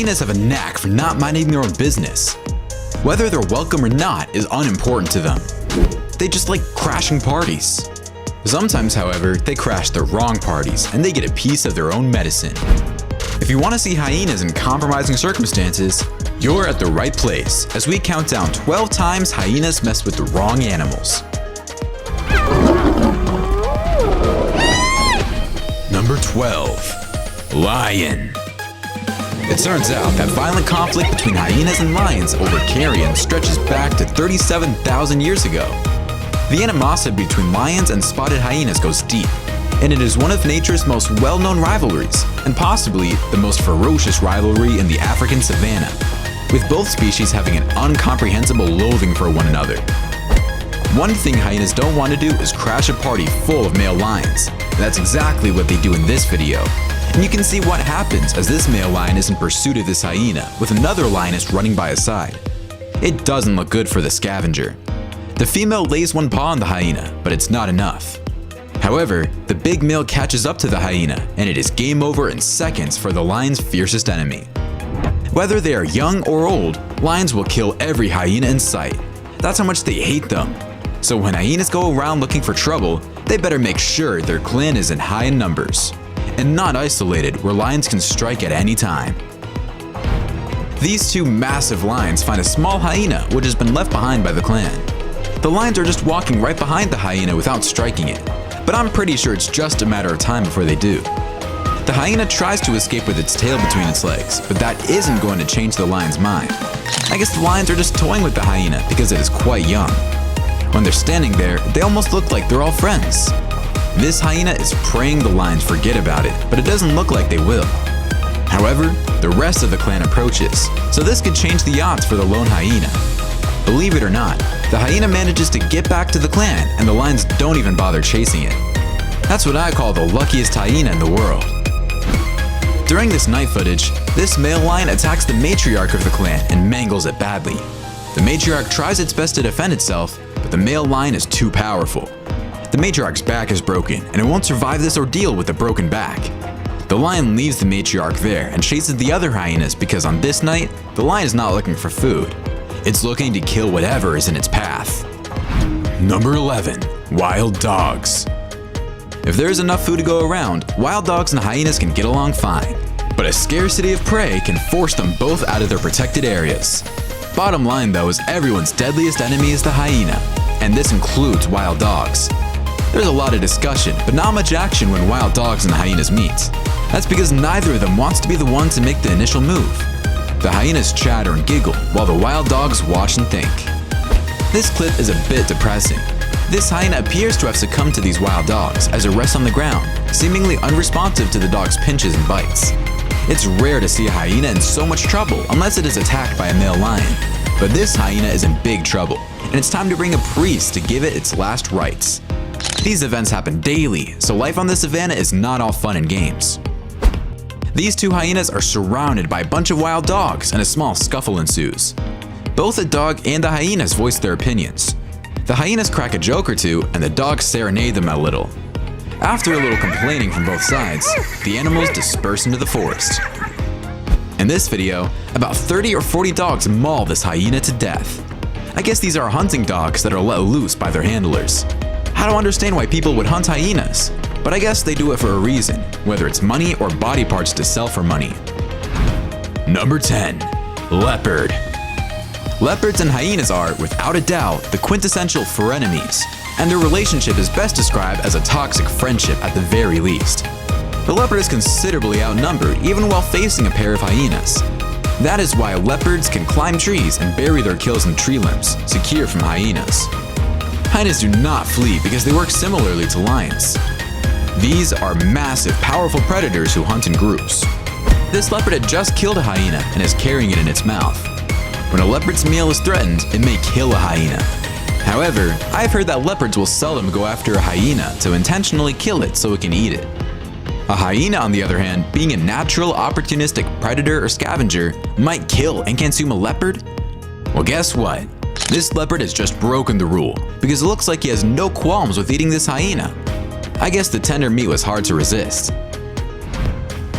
Hyenas have a knack for not minding their own business. Whether they're welcome or not is unimportant to them. They just like crashing parties. Sometimes, however, they crash the wrong parties and they get a piece of their own medicine. If you want to see hyenas in compromising circumstances, you're at the right place as we count down 12 times hyenas mess with the wrong animals. Number 12. Lion. It turns out that violent conflict between hyenas and lions over carrion stretches back to 37,000 years ago. The animosity between lions and spotted hyenas goes deep, and it is one of nature's most well-known rivalries, and possibly the most ferocious rivalry in the African savanna, with both species having an incomprehensible loathing for one another. One thing hyenas don't want to do is crash a party full of male lions. That's exactly what they do in this video. And you can see what happens as this male lion is in pursuit of this hyena, with another lioness running by his side. It doesn't look good for the scavenger. The female lays one paw on the hyena, but it's not enough. However, the big male catches up to the hyena, and it is game over in seconds for the lion's fiercest enemy. Whether they are young or old, lions will kill every hyena in sight. That's how much they hate them. So when hyenas go around looking for trouble, they better make sure their clan is in high in numbers, and not isolated where lions can strike at any time. These two massive lions find a small hyena which has been left behind by the clan. The lions are just walking right behind the hyena without striking it, but I'm pretty sure it's just a matter of time before they do. The hyena tries to escape with its tail between its legs, but that isn't going to change the lion's mind. I guess the lions are just toying with the hyena because it is quite young. When they're standing there, they almost look like they're all friends. This hyena is praying the lions forget about it, but it doesn't look like they will. However, the rest of the clan approaches, so this could change the odds for the lone hyena. Believe it or not, the hyena manages to get back to the clan and the lions don't even bother chasing it. That's what I call the luckiest hyena in the world. During this night footage, this male lion attacks the matriarch of the clan and mangles it badly. The matriarch tries its best to defend itself, but the male lion is too powerful. The matriarch's back is broken and it won't survive this ordeal with a broken back. The lion leaves the matriarch there and chases the other hyenas because on this night, the lion is not looking for food. It's looking to kill whatever is in its path. Number 11. Wild dogs. If there is enough food to go around, wild dogs and hyenas can get along fine. But a scarcity of prey can force them both out of their protected areas. Bottom line though is everyone's deadliest enemy is the hyena, and this includes wild dogs. There's a lot of discussion, but not much action when wild dogs and hyenas meet. That's because neither of them wants to be the one to make the initial move. The hyenas chatter and giggle, while the wild dogs watch and think. This clip is a bit depressing. This hyena appears to have succumbed to these wild dogs as it rests on the ground, seemingly unresponsive to the dog's pinches and bites. It's rare to see a hyena in so much trouble unless it is attacked by a male lion. But this hyena is in big trouble, and it's time to bring a priest to give it its last rites. These events happen daily, so life on the savannah is not all fun and games. These two hyenas are surrounded by a bunch of wild dogs and a small scuffle ensues. Both the dog and the hyenas voice their opinions. The hyenas crack a joke or two and the dogs serenade them a little. After a little complaining from both sides, the animals disperse into the forest. In this video, about 30 or 40 dogs maul this hyena to death. I guess these are hunting dogs that are let loose by their handlers. I don't understand why people would hunt hyenas, but I guess they do it for a reason, whether it's money or body parts to sell for money. Number 10. Leopard. Leopards and hyenas are, without a doubt, the quintessential frenemies, and their relationship is best described as a toxic friendship at the very least. The leopard is considerably outnumbered even while facing a pair of hyenas. That is why leopards can climb trees and bury their kills in tree limbs, secure from hyenas. Hyenas do not flee because they work similarly to lions. These are massive, powerful predators who hunt in groups. This leopard had just killed a hyena and is carrying it in its mouth. When a leopard's meal is threatened, it may kill a hyena. However, I've heard that leopards will seldom go after a hyena to intentionally kill it so it can eat it. A hyena, on the other hand, being a natural opportunistic predator or scavenger, might kill and consume a leopard? Well, guess what? This leopard has just broken the rule, because it looks like he has no qualms with eating this hyena. I guess the tender meat was hard to resist.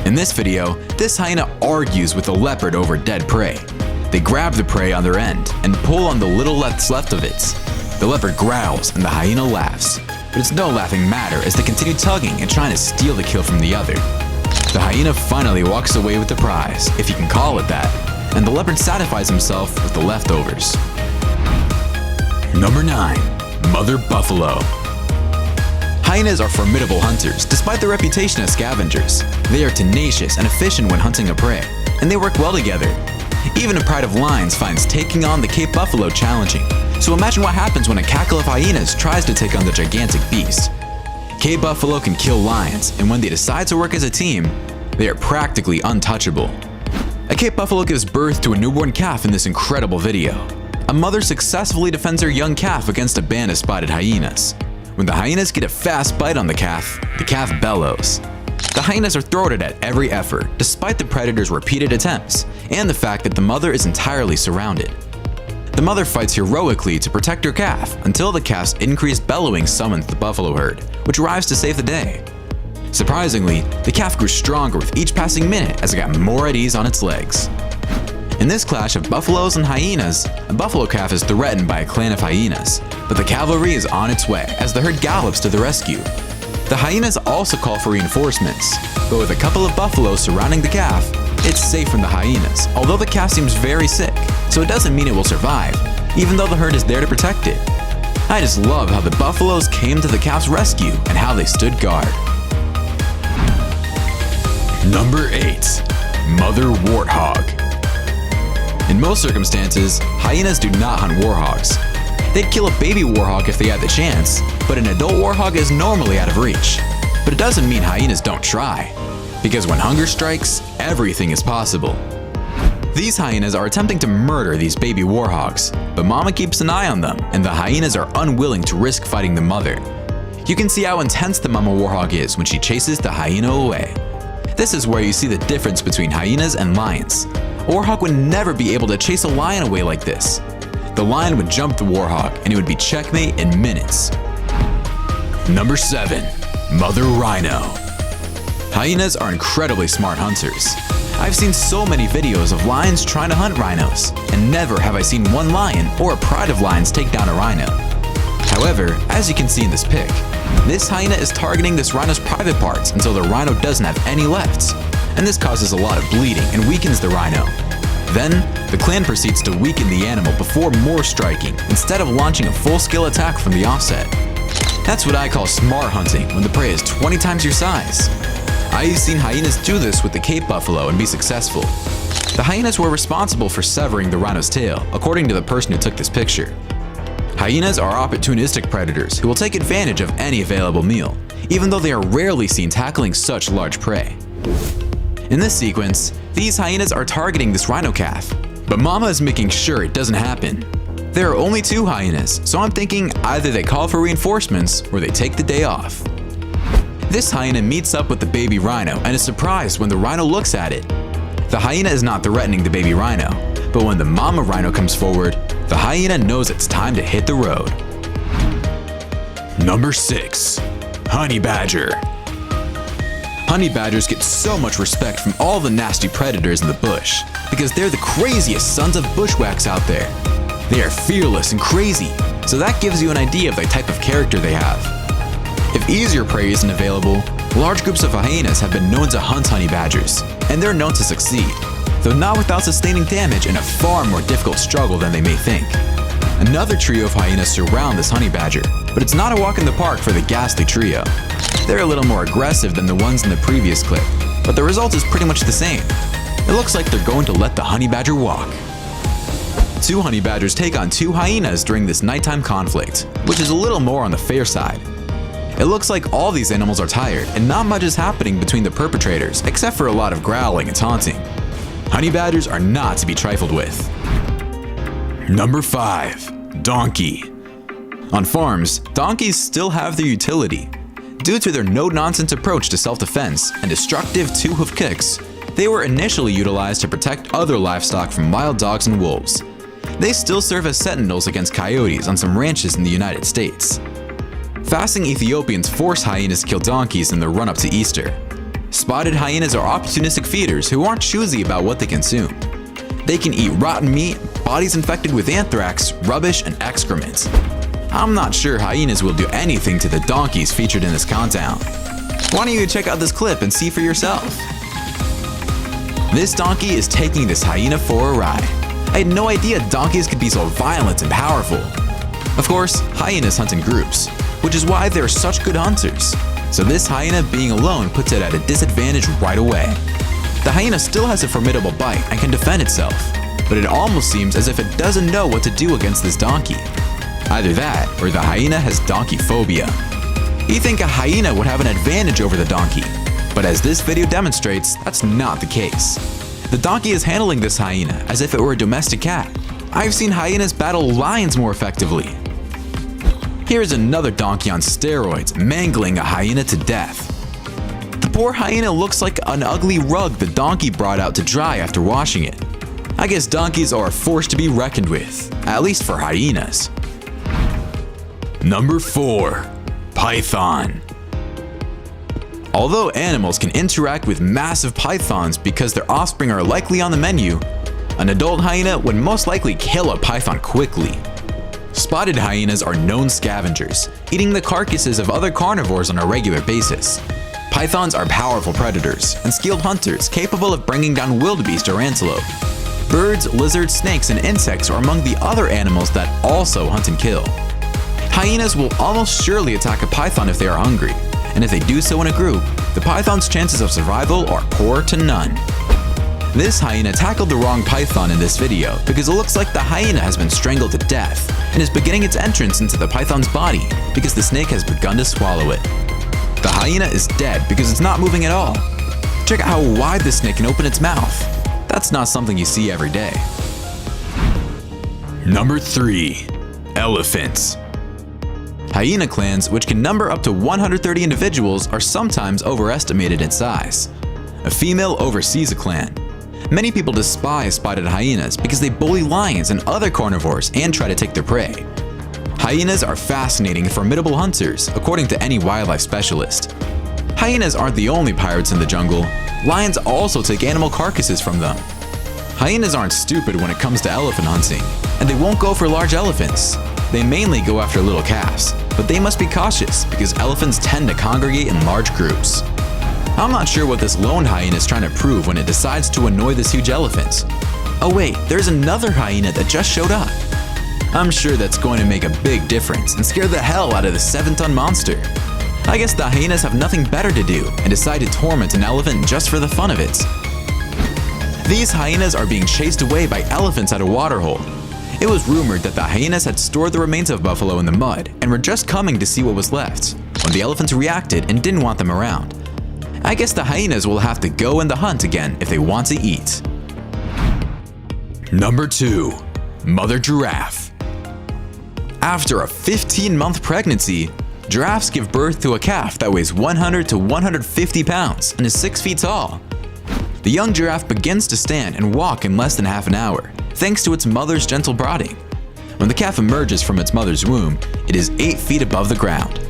In this video, this hyena argues with the leopard over dead prey. They grab the prey on their end and pull on the little that's left of it. The leopard growls and the hyena laughs, but it's no laughing matter as they continue tugging and trying to steal the kill from the other. The hyena finally walks away with the prize, if you can call it that, and the leopard satisfies himself with the leftovers. Number 9. Mother Buffalo. Hyenas are formidable hunters, despite their reputation as scavengers. They are tenacious and efficient when hunting a prey, and they work well together. Even a pride of lions finds taking on the Cape buffalo challenging, so imagine what happens when a cackle of hyenas tries to take on the gigantic beast. Cape buffalo can kill lions, and when they decide to work as a team, they are practically untouchable. A Cape buffalo gives birth to a newborn calf in this incredible video. A mother successfully defends her young calf against a band of spotted hyenas. When the hyenas get a fast bite on the calf bellows. The hyenas are thwarted at every effort, despite the predator's repeated attempts, and the fact that the mother is entirely surrounded. The mother fights heroically to protect her calf until the calf's increased bellowing summons the buffalo herd, which arrives to save the day. Surprisingly, the calf grew stronger with each passing minute as it got more at ease on its legs. In this clash of buffaloes and hyenas, a buffalo calf is threatened by a clan of hyenas, but the cavalry is on its way as the herd gallops to the rescue. The hyenas also call for reinforcements, but with a couple of buffaloes surrounding the calf, it's safe from the hyenas, although the calf seems very sick, so it doesn't mean it will survive, even though the herd is there to protect it. I just love how the buffaloes came to the calf's rescue and how they stood guard. Number 8. Mother Warthog. In most circumstances, hyenas do not hunt warhogs. They'd kill a baby warhog if they had the chance, but an adult warhog is normally out of reach. But it doesn't mean hyenas don't try, because when hunger strikes, everything is possible. These hyenas are attempting to murder these baby warhogs, but mama keeps an eye on them, and the hyenas are unwilling to risk fighting the mother. You can see how intense the mama warhog is when she chases the hyena away. This is where you see the difference between hyenas and lions. A warhog would never be able to chase a lion away like this. The lion would jump the warhog and it would be checkmate in minutes. Number 7. Mother Rhino. Hyenas are incredibly smart hunters. I've seen so many videos of lions trying to hunt rhinos, and never have I seen one lion or a pride of lions take down a rhino. However, as you can see in this pic, this hyena is targeting this rhino's private parts until the rhino doesn't have any left, and this causes a lot of bleeding and weakens the rhino. Then, the clan proceeds to weaken the animal before more striking, instead of launching a full-scale attack from the offset. That's what I call smart hunting when the prey is 20 times your size. I've seen hyenas do this with the Cape buffalo and be successful. The hyenas were responsible for severing the rhino's tail, according to the person who took this picture. Hyenas are opportunistic predators who will take advantage of any available meal, even though they are rarely seen tackling such large prey. In this sequence, these hyenas are targeting this rhino calf, but mama is making sure it doesn't happen. There are only 2 hyenas, so I'm thinking either they call for reinforcements or they take the day off. This hyena meets up with the baby rhino and is surprised when the rhino looks at it. The hyena is not threatening the baby rhino, but when the mama rhino comes forward, the hyena knows it's time to hit the road. Number 6. Honey badger. Honey badgers get so much respect from all the nasty predators in the bush because they're the craziest sons of bushwhacks out there. They are fearless and crazy, so that gives you an idea of the type of character they have. If easier prey isn't available, large groups of hyenas have been known to hunt honey badgers, and they're known to succeed, though not without sustaining damage in a far more difficult struggle than they may think. Another trio of hyenas surround this honey badger, but it's not a walk in the park for the ghastly trio. They're a little more aggressive than the ones in the previous clip, but the result is pretty much the same. It looks like they're going to let the honey badger walk. 2 honey badgers take on 2 hyenas during this nighttime conflict, which is a little more on the fair side. It looks like all these animals are tired and not much is happening between the perpetrators except for a lot of growling and taunting. Honey badgers are not to be trifled with. Number 5. Donkey. On farms, donkeys still have their utility. Due to their no-nonsense approach to self-defense and destructive 2-hoof kicks, they were initially utilized to protect other livestock from wild dogs and wolves. They still serve as sentinels against coyotes on some ranches in the United States. Fasting Ethiopians force hyenas to kill donkeys in the run-up to Easter. Spotted hyenas are opportunistic feeders who aren't choosy about what they consume. They can eat rotten meat, bodies infected with anthrax, rubbish, and excrement. I'm not sure hyenas will do anything to the donkeys featured in this countdown. Why don't you check out this clip and see for yourself? This donkey is taking this hyena for a ride. I had no idea donkeys could be so violent and powerful. Of course, hyenas hunt in groups, which is why they're such good hunters. So this hyena being alone puts it at a disadvantage right away. The hyena still has a formidable bite and can defend itself, but it almost seems as if it doesn't know what to do against this donkey. Either that, or the hyena has donkey phobia. You think a hyena would have an advantage over the donkey, but as this video demonstrates, that's not the case. The donkey is handling this hyena as if it were a domestic cat. I've seen hyenas battle lions more effectively. Here's another donkey on steroids mangling a hyena to death. The poor hyena looks like an ugly rug the donkey brought out to dry after washing it. I guess donkeys are a force to be reckoned with, at least for hyenas. Number 4. Python. Although animals can interact with massive pythons because their offspring are likely on the menu, an adult hyena would most likely kill a python quickly. Spotted hyenas are known scavengers, eating the carcasses of other carnivores on a regular basis. Pythons are powerful predators and skilled hunters capable of bringing down wildebeest or antelope. Birds, lizards, snakes, and insects are among the other animals that also hunt and kill. Hyenas will almost surely attack a python if they are hungry, and if they do so in a group, the python's chances of survival are poor to none. This hyena tackled the wrong python in this video because it looks like the hyena has been strangled to death and is beginning its entrance into the python's body because the snake has begun to swallow it. The hyena is dead because it's not moving at all. Check out how wide the snake can open its mouth. That's not something you see every day. Number 3. Elephants. Hyena clans, which can number up to 130 individuals, are sometimes overestimated in size. A female oversees a clan. Many people despise spotted hyenas because they bully lions and other carnivores and try to take their prey. Hyenas are fascinating and formidable hunters, according to any wildlife specialist. Hyenas aren't the only pirates in the jungle. Lions also take animal carcasses from them. Hyenas aren't stupid when it comes to elephant hunting, and they won't go for large elephants. They mainly go after little calves, but they must be cautious because elephants tend to congregate in large groups. I'm not sure what this lone hyena is trying to prove when it decides to annoy this huge elephant. Oh wait, there's another hyena that just showed up. I'm sure that's going to make a big difference and scare the hell out of the 7-ton monster. I guess the hyenas have nothing better to do and decide to torment an elephant just for the fun of it. These hyenas are being chased away by elephants at a waterhole. It was rumored that the hyenas had stored the remains of buffalo in the mud and were just coming to see what was left, when the elephants reacted and didn't want them around. I guess the hyenas will have to go in the hunt again if they want to eat. Number 2. Mother giraffe. After a 15-month pregnancy, giraffes give birth to a calf that weighs 100 to 150 pounds and is 6 feet tall. The young giraffe begins to stand and walk in less than half an hour, thanks to its mother's gentle prodding. When the calf emerges from its mother's womb, it is 8 feet above the ground.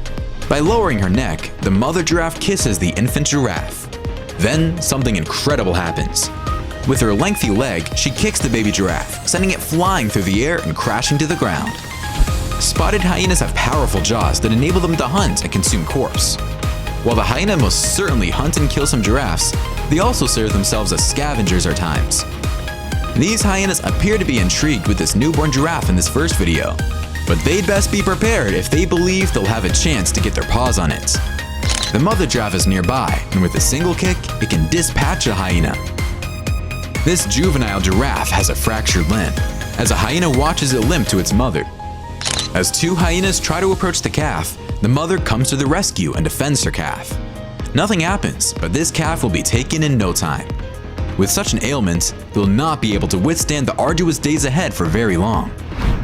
By lowering her neck, the mother giraffe kisses the infant giraffe. Then, something incredible happens. With her lengthy leg, she kicks the baby giraffe, sending it flying through the air and crashing to the ground. Spotted hyenas have powerful jaws that enable them to hunt and consume corpse. While the hyena most certainly hunt and kill some giraffes, they also serve themselves as scavengers at times. These hyenas appear to be intrigued with this newborn giraffe in this first video, but they'd best be prepared if they believe they'll have a chance to get their paws on it. The mother giraffe is nearby, and with a single kick, it can dispatch a hyena. This juvenile giraffe has a fractured limb, as a hyena watches it limp to its mother. As 2 hyenas try to approach the calf, the mother comes to the rescue and defends her calf. Nothing happens, but this calf will be taken in no time. With such an ailment, it will not be able to withstand the arduous days ahead for very long.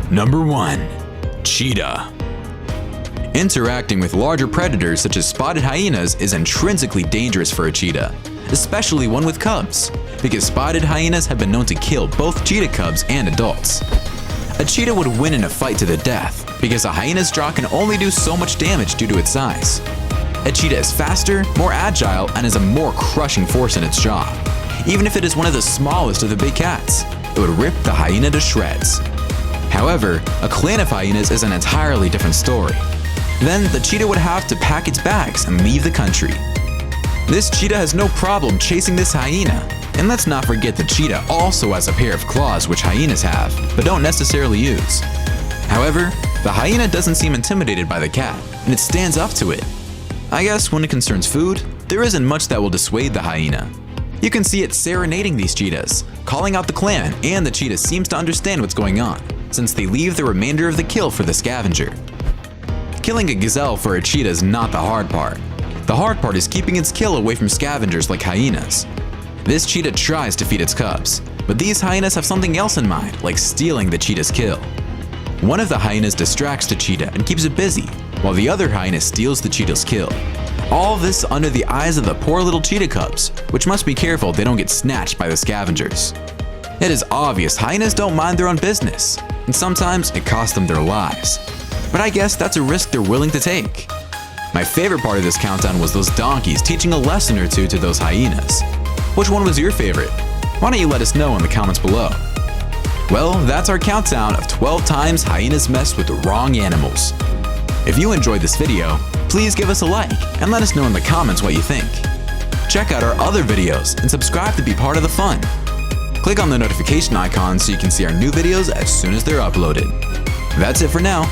Number 1. Cheetah. Interacting with larger predators such as spotted hyenas is intrinsically dangerous for a cheetah, especially one with cubs, because spotted hyenas have been known to kill both cheetah cubs and adults. A cheetah would win in a fight to the death, because a hyena's jaw can only do so much damage due to its size. A cheetah is faster, more agile, and has a more crushing force in its jaw. Even if it is one of the smallest of the big cats, it would rip the hyena to shreds. However, a clan of hyenas is an entirely different story. Then the cheetah would have to pack its bags and leave the country. This cheetah has no problem chasing this hyena. And let's not forget the cheetah also has a pair of claws which hyenas have, but don't necessarily use. However, the hyena doesn't seem intimidated by the cat, and it stands up to it. I guess when it concerns food, there isn't much that will dissuade the hyena. You can see it serenading these cheetahs, calling out the clan, and the cheetah seems to understand what's going on, since they leave the remainder of the kill for the scavenger. Killing a gazelle for a cheetah is not the hard part. The hard part is keeping its kill away from scavengers like hyenas. This cheetah tries to feed its cubs, but these hyenas have something else in mind, like stealing the cheetah's kill. One of the hyenas distracts the cheetah and keeps it busy, while the other hyena steals the cheetah's kill. All this under the eyes of the poor little cheetah cubs, which must be careful they don't get snatched by the scavengers. It is obvious hyenas don't mind their own business, and sometimes it costs them their lives. But I guess that's a risk they're willing to take. My favorite part of this countdown was those donkeys teaching a lesson or two to those hyenas. Which one was your favorite? Why don't you let us know in the comments below. Well, that's our countdown of 12 times hyenas messed with the wrong animals. If you enjoyed this video, please give us a like and let us know in the comments what you think. Check out our other videos and subscribe to be part of the fun. Click on the notification icon so you can see our new videos as soon as they're uploaded. That's it for now.